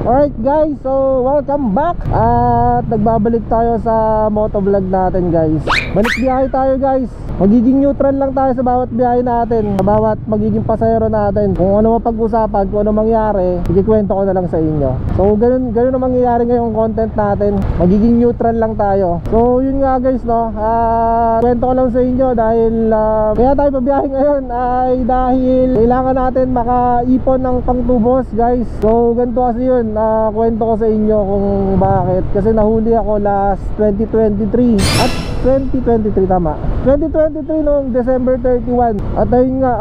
Alright guys, so welcome back. At nagbabalik tayo sa motovlog natin guys. Balik biyahe tayo guys. Magiging neutral lang tayo sa bawat biyahe natin, sa bawat magiging pasahero natin. Kung ano mapag-usapan, kung ano mangyari, ikikwento ko na lang sa inyo. So ganun ang mangyayari ngayong content natin. Magiging neutral lang tayo. So yun nga guys no, kwento ko lang sa inyo dahil kaya tayo pabiyahe ngayon ay dahil kailangan natin makaipon ng pangtubos guys. So ganito kasi yun, kwento ko sa inyo kung bakit. Kasi nahuli ako last 2023 at 2023 tama 2023 noong December 31. At ayun nga,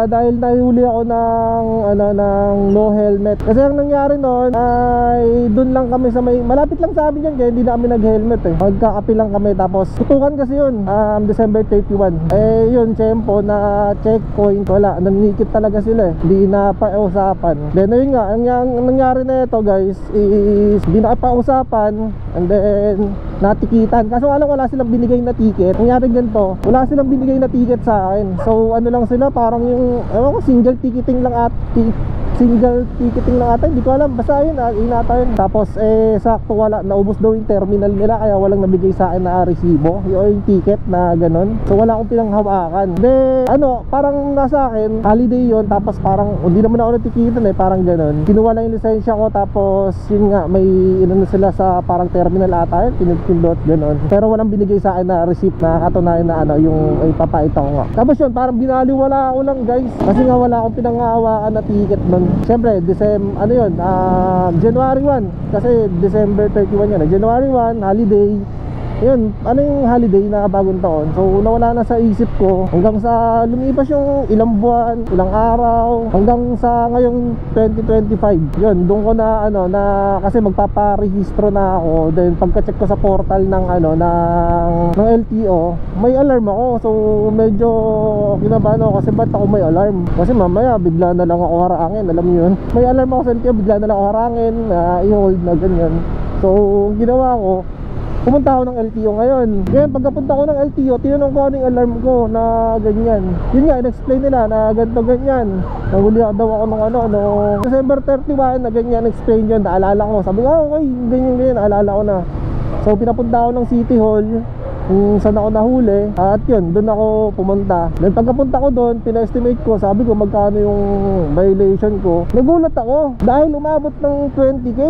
dahil nahuli ako ng no helmet. Kasi ang nangyari noon ay doon lang kami sa may malapit lang sa amin yan, kaya hindi na kami nag-helmet eh. Magkakapi lang kami, tapos tutukan kasi yun December 31. Eh yun, tempo na checkpoint, wala, nanikit talaga sila eh. Hindi na pausapan. Then ayun nga, ang nangyari na ito guys is hindi na pausapan, and then natikitan. Kaso wala silang binigay na ticket. Nangyari ganito, wala silang binigay na ticket sa akin. So ano lang sila, parang yung ewan ko, single ticketing lang ata, hindi ko alam, basta yun inata yun. Tapos sakto wala, naubos daw yung terminal nila, kaya walang nabigay sa akin na resibo, yung ticket na ganun. So wala akong pinanghawakan. De parang nasa akin holiday yun, tapos parang hindi naman ako natikitan eh, parang ganun. Kinuha lang yung lisensya ko, tapos yun nga, may inano sila sa parang terminal ata yun, pinipindot ganun. Pero walang binigay sa akin na receipt na katunayan na yung ipapakita ko nga. Tapos yun, parang binaliwala ako lang guys, kasi nga wala akong pinanghawakan na ticket nun. Siyempre, January 1, kasi December 31 yan. January 1, holiday. Yun, ano yung holiday na bagong taon. So nawala na sa isip ko hanggang sa lumipas yung ilang buwan, ilang araw, hanggang sa ngayong 2025. Yun, doon ko na kasi magpaparehistro na ako. Then pagka-check ko sa portal ng ng LTO, may alarm ako. So medyo kinabahan ako kasi ba't ako may alarm? Kasi mamaya bigla na lang ako harangin, alam niyo yun. May alarm ako sa LTO, bigla na lang ako harangin, i-hold na ganyan. So ginawa ko, pumunta ako ng LTO ngayon. Ngayon, pagkapunta ko ng LTO, tinanong ko ano yung alarm ko na ganyan. Yun nga, in-explain nila na ganito ganyan. Nahuli daw ako ng December 31 na ganyan, explain yun, naalala ko. Sabi ko, okay, ganyan, naalala ko na. So, pinapunta ako ng City Hall kung saan ako nahuli. At yun, doon ako pumunta. Then pagkapunta ko doon, pina-estimate ko, sabi ko magkano yung violation ko. Nagulat ako dahil umabot ng 20K.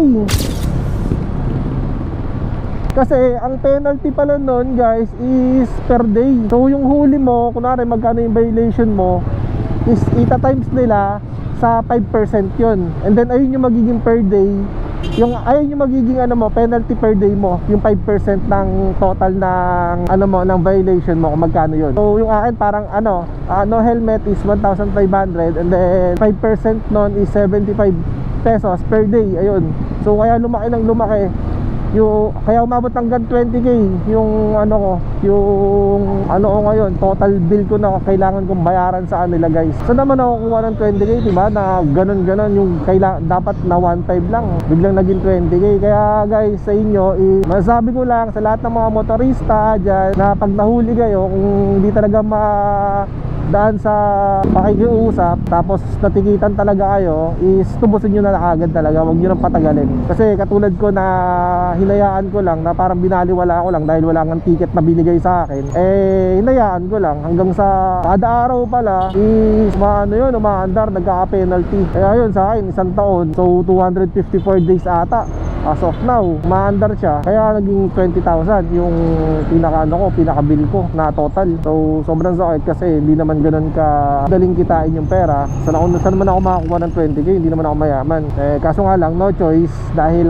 Kasi ang penalty pala nun guys is per day. So yung huli mo, kunwari magkano yung violation mo, is ita-times nila sa 5% yun. And then ayun yung magiging per day. Ayun yung magiging penalty per day mo, yung 5% ng total ng ng violation mo, kung magkano yun. So yung akin parang no helmet is 1,500, and then 5% nun is 75 pesos per day. Ayun. So kaya lumaki ng lumaki. Kaya umabot hanggang 20K yung yung ngayon, total bill ko na kailangan kong bayaran sa kanila guys. So naman ako kuha ng 20K, diba? Na ganun yung dapat na 1.5 lang, biglang naging 20K. Kaya guys, sa inyo masasabi ko lang sa lahat ng mga motorista dyan, na pag nahuli kayo, kung hindi talaga daan sa pakikiusap, tapos natikitan talaga kayo, is tubusin nyo na agad talaga, huwag nyo nang patagalin. Kasi katulad ko na hinayaan ko lang, na parang binaliwala ko lang dahil wala ng ticket na binigay sa akin, hinayaan ko lang hanggang sa kada araw pala is umaandar, nagkaka-penalty. Kaya yun sa akin, 1 taon, so 254 days ata as of now, umaandar siya. Kaya naging 20,000 yung pinaka-bill ko na total. So sobrang sakit kasi hindi naman ganun ka daling kitain yung pera. Saan naman ako makakuha ng 20K? Hindi naman ako mayaman. Kaso nga lang, no choice, dahil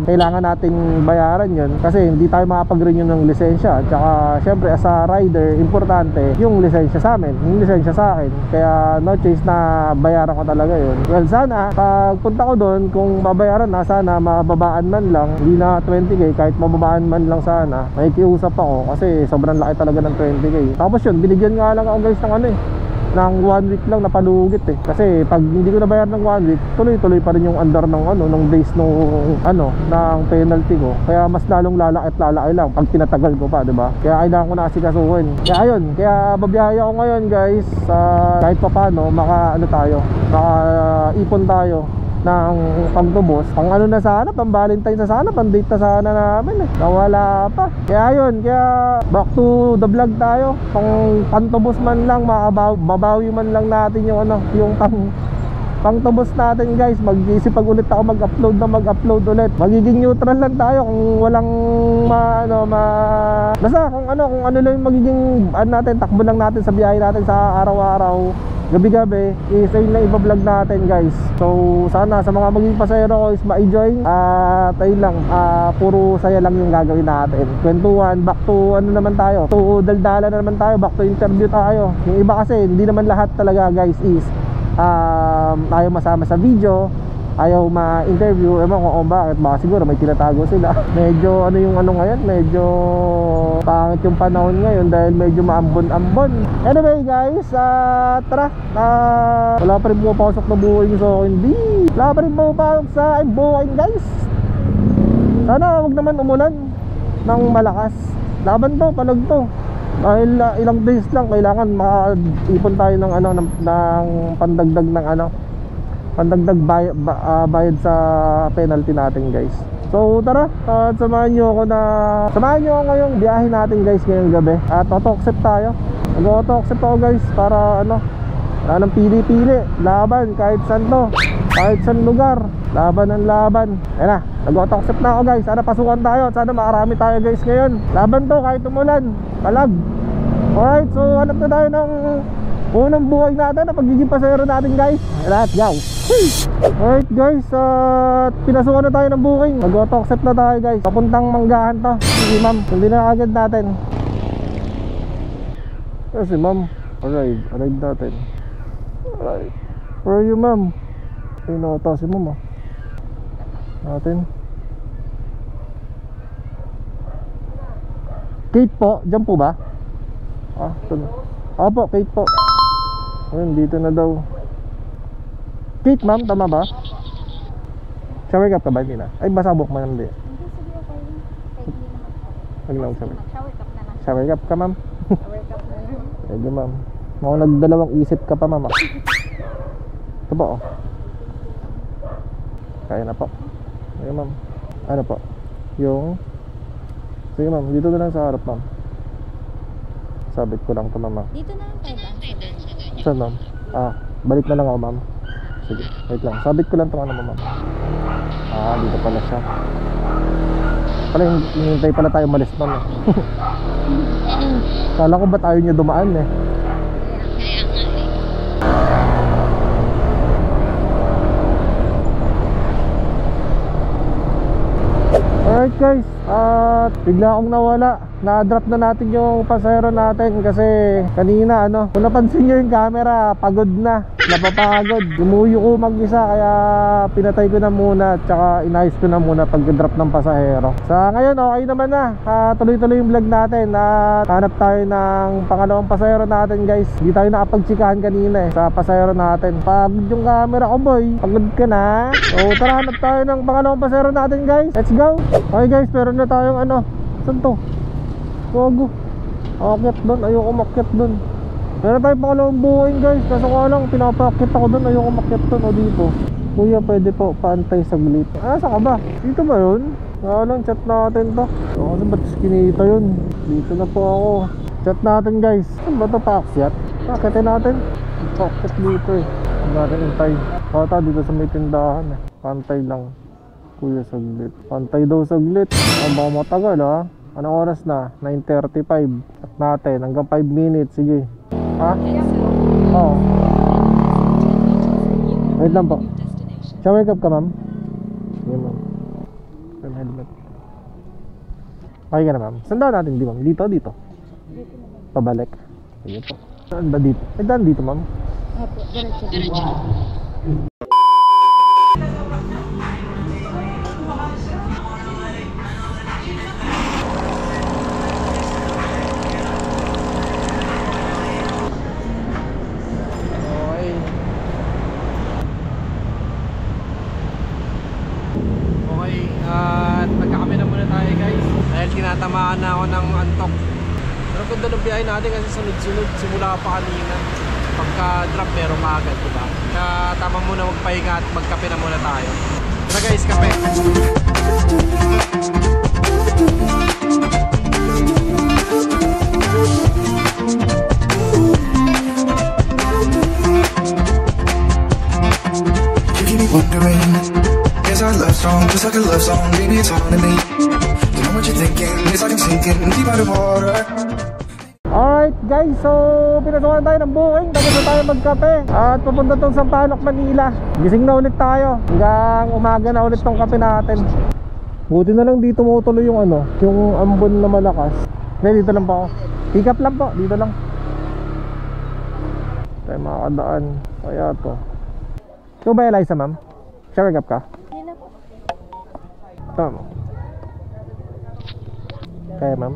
kailangan nating bayaran yun kasi hindi tayo makapag-renew ng lisensya. Tsaka syempre as a rider, importante yung lisensya sa amin, yung lisensya sa akin. Kaya no choice na bayaran ko talaga yun. Well, sana pag punta ko doon, kung babayaran na, sana mababaan man lang, hindi na 20K, kahit mababaan man lang sana, makikiusap ako kasi sobrang laki talaga ng 20K. Tapos yun, binigyan nga lang ako guys ng ng 1 week lang na palugit kasi pag hindi ko nabayaran ng 1 week, tuloy-tuloy pa rin yung andar ng days ng penalty ko. Kaya mas lalong lalaki lang pag tinatagal ko pa, diba? Kaya kailangan ko na asikasuhin. Kaya ayun, kaya babiyahe ako ngayon guys, kahit pa paano maka-ipon tayo ng pagtubos. Pang ano na sana, pang Valentine na sana, pang date na sana namin nawala pa. Kaya yun, kaya back to the vlog tayo. Pang pantubos man lang, babawi man lang natin yung ano, yung pangtubos natin guys. Mag-isipag ulit ako mag-upload ulit. Magiging neutral lang tayo kung walang basta kung ano lang yung magiging natin, takbo lang natin sa biyahe natin sa araw-araw, gabi-gabi, is ayun lang iba-vlog natin guys. So sana sa mga magiging pasahero ko is ma-enjoy at ayun lang, puro saya lang yung gagawin natin. Kwentuhan, back to ano naman tayo, to daldala na naman tayo, back to interview tayo. Yung iba kasi hindi naman lahat talaga guys is ayaw masama sa video, ayaw ma-interview. Ewan ko kung bakit, baka siguro may tinatago sila. Medyo ngayon, medyo pangit yung panahon ngayon dahil medyo maambon-ambon. Anyway guys, tara, wala pa rin pumapasok na buhay so hindi, wala pa rin pumapasok sa buhay guys. Sana huwag naman umulan ng malakas. Laban to, palag to. Dahil ilang days lang kailangan makaipon tayo ng ng pandagdag ng pandagdag bayad sa penalty natin guys. So tara, samahan nyo ako ngayong biyahe natin guys ngayong gabi. At auto-accept tayo. Nag-auto-accept ako guys para wala nang pili-pili. Laban kahit saan to, kahit saan lugar, laban ang laban. Ayan na, nag-auto-accept na ako guys. Sana pasukan tayo, sana makarami tayo guys ngayon. Laban to kahit umulan, palag. Alright, so hanap na tayo ng unang buhay natin na pagiging pasahero natin guys. Let's go. Alright guys, pinasukan na tayo ng booking. Nag-auto-accept na tayo guys. Papuntang Manggahan to. Sige ma'am, hindi na agad natin. Si ma'am, arrive natin. Alright, where are you ma'am? Ay nakata si ma'am natin. Kate po, dyan po ba? Ito na. Opo, Kate po. Ayun, dito na daw. Kate ma'am, tama ba? Shower cap ka ba? Hindi na. Ay, basabok man hindi. Huwag lang shower. Shower cap ka ma'am? Shower cap na lang. Ayun ma'am. Mukhang nagdalawang isip ka pa ma'am. Ito po kaya na po. Ayun ma'am. Ano po? Yung sige ma'am, dito na lang sa harap ma'am. Sabit ko lang ito ma'am. Dito na lang tayo. Saan ma'am? Balik na lang ako ma'am. Sige, wait lang. Sabit ko lang ito ma'am. Dito pala siya. Pala hinihintay pala tayo malis ma'am Kala ko ba't ayaw niya dumaan Alright guys, bigla akong nawala. Na-drop na natin yung pasahero natin kasi kanina kung napansin nyo yung camera, pagod na, napapagod. Lumuyo ko mag-isa kaya pinatay ko na muna at saka inayos ko na muna pag-drop ng pasahero. Sa ngayon okay naman na, tuloy-tuloy yung vlog natin at hanap tayo ng pangalawang pasahero natin guys. Hindi tayo nakapagtsikahan kanina sa pasahero natin. Pagod yung camera ko boy, pagod ka na. So tara, hanap tayo ng pangalawang pasahero natin guys. Let's go. Okay guys, meron na tayong saan to? Wago, akit doon, ayoko makyat doon. Meron tayong pangalawang buhayin guys. Kaso ko lang, pinapakit ako doon, ayoko makyat doon o dito. Kuya, pwede po paantay saglit. Saan ka ba? Dito ba yun? Lang, chat natin to. Kasi ba't kinita yun? Dito na po ako. Chat natin guys. Saan ba ito paakyat? Pakitin natin. Pakyat dito Huwag natin intay. Kata dito sa may tindahan Pantay lang. Kuya, saglit. Pantay daw saglit. Baka matagal Anong oras na? 9:35. At natin, hanggang 5 minutes. Sige. Oo. Wait lang po. Shower cap ka ma'am? Sige ma'am. Helmet. Okay ka na ma'am? Saan daw natin di ma'am? Dito? Pabalik? Sige po. Saan ba dito? Ay daan dito ma'am? Opo, diretso. Tinatamaan na ako ng antok. Pero ganda ng biyahe natin kasi sunod-sunod simula pa kanina. Pagka-drop meron maagad, diba? Kaya tama muna magpahinga at magkape na muna tayo. Tara guys, kape! You keep me wondering, is our love song just like a love song? Baby, it's hard to me. You know what you're thinking, it's like I'm sinking deep out of water. Alright guys, so pinasukan tayo ng booking. Tapos na tayo magkape at papunta tong Sampaloc, Manila. Gising na ulit tayo. Hanggang umaga na ulit tong kape natin. Buti na lang dito mo tuloy yung ano, yung ambon na malakas. Hindi, dito lang po ako. Pick up lang po, dito lang. Tayo makakadaan. Kaya to. Ikaw ba Eliza, ma'am? Shower cap ka? Hindi na po. Tama. Kaya ma'am?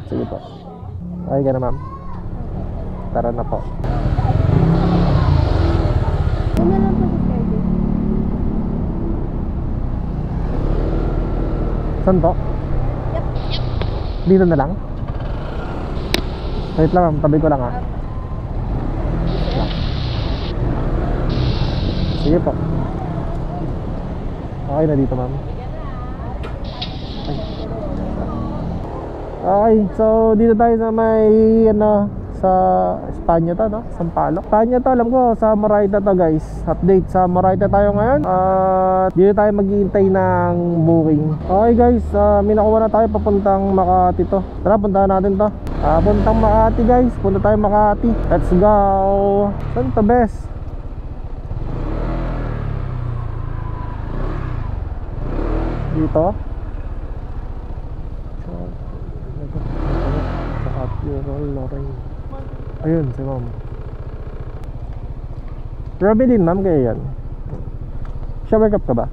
Sige po. Okay ka na ma'am? Tara na po. Ano lang po si Ferdy? Saan po? Yep. Dito na lang? Wait lang ma'am, tabi ko lang ha. Sige po. Okay na dito ma'am. Okay, so dito tayo sa may ano, sa Espanya to, no? Sampaloc. Espanya to, alam ko sa Moraita to guys. Update, sa Moraita tayo ngayon. At dito tayo maghihintay ng booking. Okay guys, may nakuha na tayo papuntang Makati to. Tara, puntahan natin to. Puntang Makati guys, punta tayo Makati. Let's go. Saan to best? Dito. Ayun, si ma'am. Robin, ma'am, kaya yan. Shower cap ka ba?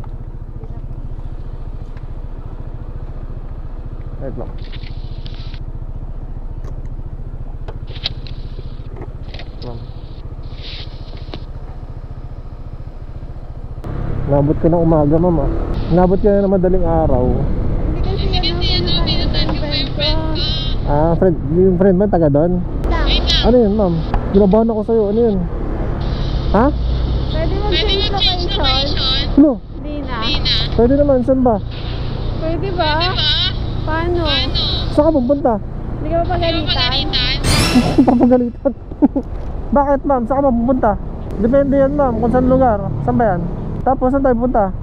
Wait lang. Ma'am. Nabot ka ng umaga, ma'am ah. Nabot ka na madaling araw. Hindi kasi ano, pinuntahan ko yung friend ko. Yung friend mo, taga doon? Ano yun, ma'am? Ginabahan ako sa'yo, ano yun? Ha? Pwede mag-change location? Ano? Hindi na. Pwede naman, saan ba? Pwede ba? Paano? Saan ka pupunta? Hindi ka mapagalitan? Papagalitan. Bakit, ma'am? Saan ka pupunta? Depende yan, ma'am, kung saan lugar. Saan ba yan? Tapos, saan tayo pupunta?